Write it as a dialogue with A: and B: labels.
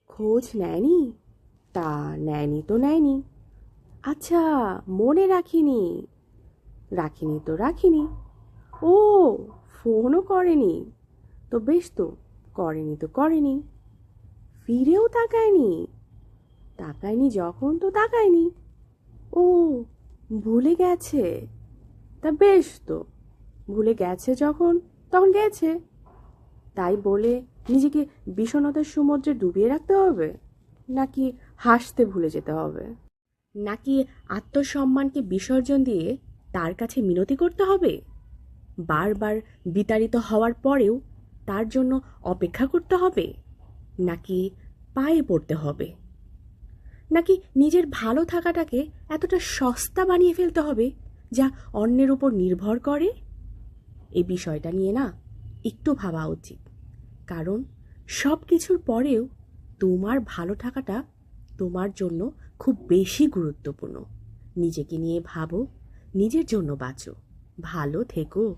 A: খোঁজ নেয়নি? তা নেয়নি তো নেয়নি। আচ্ছা, মনে রাখিনি। রাখিনি তো রাখিনি। ও, ফোনও করেনি। তো বেশ তো, করেনি তো করেনি। ফিরেও তাকায়নি। তাকায়নি যখন তো তাকায়নি। ও, ভুলে গেছে। তা বেশ তো, ভুলে গেছে যখন তখন গেছে। তাই বলে নিজেকে বিষণ্ণতার সমুদ্রে ডুবিয়ে রাখতে হবে? নাকি হাসতে ভুলে যেতে হবে? নাকি আত্মসম্মানকে বিসর্জন দিয়ে তার কাছে মিনতি করতে হবে? বারবার বিতাড়িত হওয়ার পরেও তার জন্য অপেক্ষা করতে হবে? নাকি পায়ে পড়তে হবে? নাকি নিজের ভালো থাকাটাকে এতটা সস্তা বানিয়ে ফেলতে হবে যা অন্যের উপর নির্ভর করে? এই বিষয়টা নিয়ে না একটু ভাবা উচিত। কারণ সব কিছুর পরেও তোমার ভালো থাকাটা তোমার জন্য খুব বেশি গুরুত্বপূর্ণ। নিজেকে নিয়ে ভাবো, নিজের জন্য বাঁচো, ভালো থেকো।